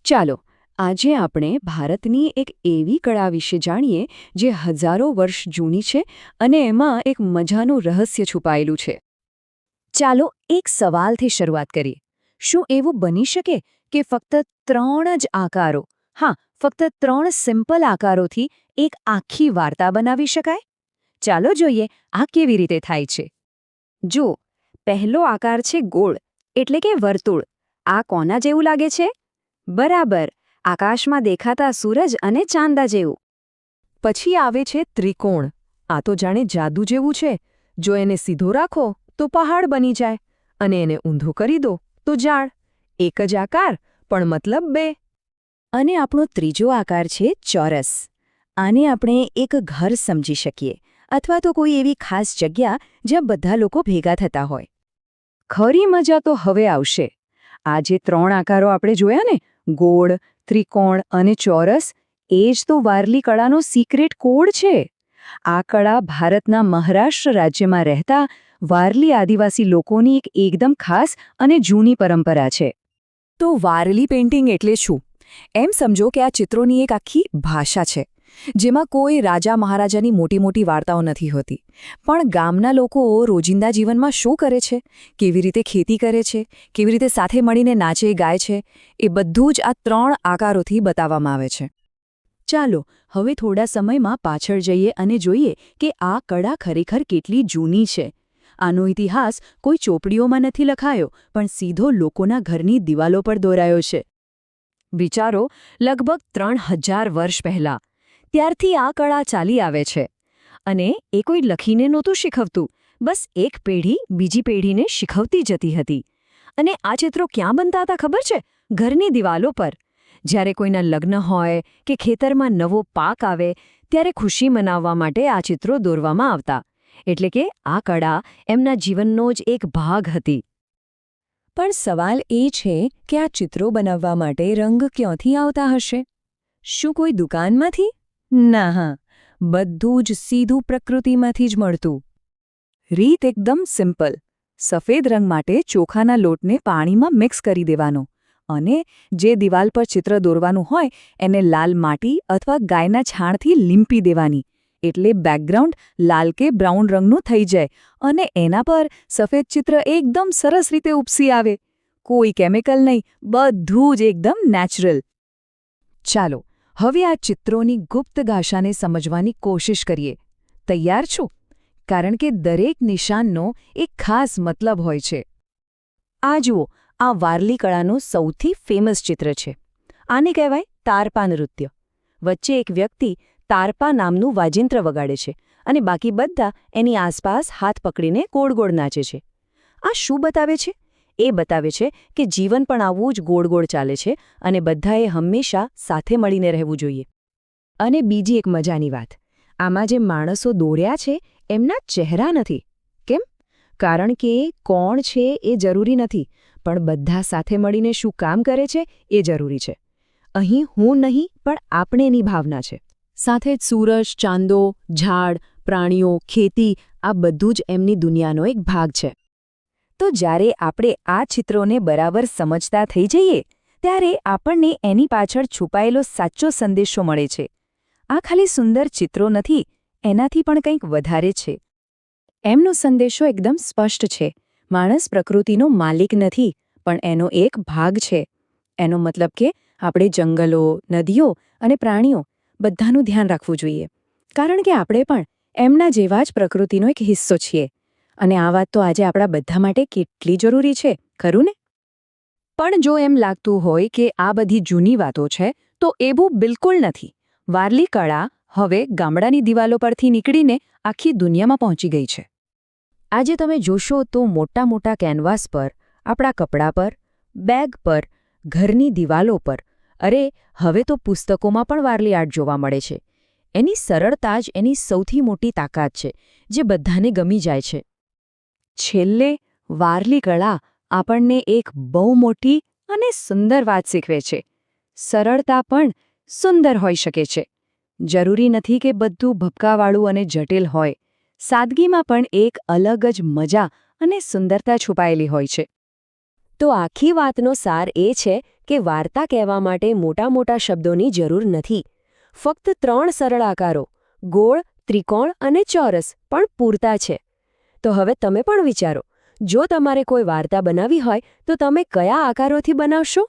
ચાલો આજે આપણે ભારતની એક એવી કળા વિશે જાણીએ જે હજારો વર્ષ જૂની છે અને એમાં એક મજાનું રહસ્ય છુપાયેલું છે. ચાલો એક સવાલથી શરૂઆત કરીએ. શું એવું બની શકે કે ફક્ત 3 જ આકારો, ફક્ત 3 સિમ્પલ આકારોથી એક આખી વાર્તા બનાવી શકાય? ચાલો જોઈએ આ કેવી રીતે થાય છે. જો પહેલો આકાર છે ગોળ, એટલે કે વર્તુળ. આ કોના જેવું લાગે છે? બરાબર, આકાશમાં દેખાતા સૂરજ અને ચાંદા જેવું. પછી આવે છે ત્રિકોણ. આ તો જાણે જાદુ જેવું છે. જો એને સીધો રાખો તો પહાડ બની જાય, અને એને ઊંધો કરી દો તો ઝાડ. એક જ આકાર, પણ મતલબ બે. અને આપણો ત્રીજો આકાર છે ચોરસ. આને આપણે એક ઘર સમજી શકીએ, અથવા તો કોઈ એવી ખાસ જગ્યા જ્યાં બધા લોકો ભેગા થતા હોય. ખરી મજા તો હવે આવશે. આ જે 3 આકારો આપણે જોયા ને, ગોળ, ત્રિકોણ અને ચોરસ, એ જ તો વારલી કળાનો સિક્રેટ કોડ છે. આ કળા ભારતના મહારાષ્ટ્ર રાજ્યમાં રહેતા વારલી આદિવાસી લોકોની એક એકદમ ખાસ અને જૂની પરંપરા છે. તો વારલી પેઇન્ટિંગ એટલે શું? એમ સમજો કે આ ચિત્રોની એક આખી ભાષા છે, જેમાં કોઈ રાજા મહારાજાની મોટી મોટી વાર્તાઓ નથી હોતી, પણ ગામના લોકો રોજિંદા જીવનમાં શું કરે છે, કેવી રીતે ખેતી કરે છે, કેવી રીતે સાથે મળીને નાચે ગાય છે, એ બધું જ આ 3 આકારોથી બતાવવામાં આવે છે. ચાલો હવે થોડા સમયમાં પાછળ જઈએ અને જોઈએ કે આ કળા ખરેખર કેટલી જૂની છે. આનો ઇતિહાસ કોઈ ચોપડીઓમાં નથી લખાયો, પણ સીધો લોકોના ઘરની દિવાલો પર દોરાયો છે. વિચારો, લગભગ 3000 વર્ષ પહેલાં. ત્યારથી આ કળા ચાલી આવે છે. અને એ કોઈ લખીને નહોતું શીખવતું, બસ એક પેઢી બીજી પેઢીને શીખવતી જતી હતી. અને આ ચિત્રો ક્યાં બનતા હતા ખબર છે? ઘરની દિવાલો પર. જ્યારે કોઈના લગ્ન હોય કે ખેતરમાં નવો પાક આવે, ત્યારે ખુશી મનાવવા માટે આ ચિત્રો દોરવામાં આવતા. એટલે કે આ કળા એમના જીવનનો જ એક ભાગ હતી. પણ સવાલ એ છે કે આ ચિત્રો બનાવવા માટે રંગ ક્યાંથી આવતા હશે? શું કોઈ દુકાનમાંથી? ના, બધું જ સીધું પ્રકૃતિમાંથી જ મળતું. રીત એકદમ સિમ્પલ. સફેદ રંગ માટે ચોખાના લોટને પાણીમાં મિક્સ કરી દેવાનો, અને જે દિવાલ પર ચિત્ર દોરવાનું હોય એને લાલ માટી અથવા ગાયના છાણથી લીંપી દેવાની. એટલે બેકગ્રાઉન્ડ લાલ કે બ્રાઉન રંગનું થઈ જાય અને એના પર સફેદ ચિત્ર એકદમ સરસ રીતે ઉપસી આવે. કોઈ કેમિકલ નહીં, બધું જ એકદમ નેચરલ. ચાલો હવે આ ચિત્રોની ગુપ્ત ભાષાને સમજવાની કોશિશ કરીએ. તૈયાર છો? કારણ કે દરેક નિશાનનો એક ખાસ મતલબ હોય છે. આ જુઓ, આ વારલી કળાનું સૌથી ફેમસ ચિત્ર છે. આને કહેવાય તારપા નૃત્ય. વચ્ચે એક વ્યક્તિ તારપા નામનું વાજિંત્ર વગાડે છે અને બાકી બધા એની આસપાસ હાથ પકડીને ગોળ ગોળ નાચે છે. આ શું બતાવે છે? એ બતાવે છે કે જીવન પણ આવું જ ગોળ ગોળ ચાલે છે અને બધાએ હંમેશા સાથે મળીને રહેવું જોઈએ. અને બીજી એક મજાની વાત, આમાં જે માણસો દોર્યા છે એમના ચહેરા નથી. કેમ? કારણ કે કોણ છે એ જરૂરી નથી, પણ બધા સાથે મળીને શું કામ કરે છે એ જરૂરી છે. અહીં હું નહીં, પણ આપણેની ભાવના છે. સાથે જ સૂરજ, ચાંદો, ઝાડ, પ્રાણીઓ, ખેતી, આ બધું જ એમની દુનિયાનો એક ભાગ છે. તો જ્યારે આપણે આ ચિત્રોને બરાબર સમજતા થઈ જઈએ, ત્યારે આપણને એની પાછળ છુપાયેલો સાચો સંદેશો મળે છે. આ ખાલી સુંદર ચિત્રો નથી, એનાથી પણ કંઈક વધારે છે. એમનો સંદેશો એકદમ સ્પષ્ટ છે. માણસ પ્રકૃતિનો માલિક નથી, પણ એનો એક ભાગ છે. એનો મતલબ કે આપણે જંગલો, નદીઓ અને પ્રાણીઓ બધાનું ધ્યાન રાખવું જોઈએ, કારણ કે આપણે પણ એમના જેવા જ પ્રકૃતિનો એક હિસ્સો છીએ. અને આ વાત તો આજે આપણા બધા માટે કેટલી જરૂરી છે, ખરું ને? પણ જો એમ લાગતું હોય કે આ બધી જૂની વાતો છે, તો એવું બિલકુલ નથી. વારલી કળા હવે ગામડાની દિવાલો પરથી નીકળીને આખી દુનિયામાં પહોંચી ગઈ છે. આજે તમે જોશો તો મોટા મોટા કેનવાસ પર, આપણા કપડાં પર, બેગ પર, ઘરની દિવાલો પર, અરે હવે તો પુસ્તકોમાં પણ વારલી આર્ટ જોવા મળે છે. એની સરળતા જ એની સૌથી મોટી તાકાત છે, જે બધાને ગમી જાય છે. છેલ્લે વારલી કળા આપણને એક બહુ મોટી અને સુંદર વાત શીખવે છે. સરળતા પણ સુંદર હોઈ શકે છે. જરૂરી નથી કે બધું ભપકાવાળું અને જટિલ હોય. સાદગીમાં પણ એક અલગ જ મજા અને સુંદરતા છુપાયેલી હોય છે. તો આખી વાતનો સાર એ છે કે વાર્તા કહેવા માટે મોટા મોટા શબ્દોની જરૂર નથી. ફક્ત 3 સરળ આકારો ગોળ, ત્રિકોણ અને ચોરસ પણ પૂરતા છે. તો હવે તમે પણ વિચારો, જો તમારે કોઈ વાર્તા બનાવવી હોય તો તમે કયા આકારોથી બનાવશો?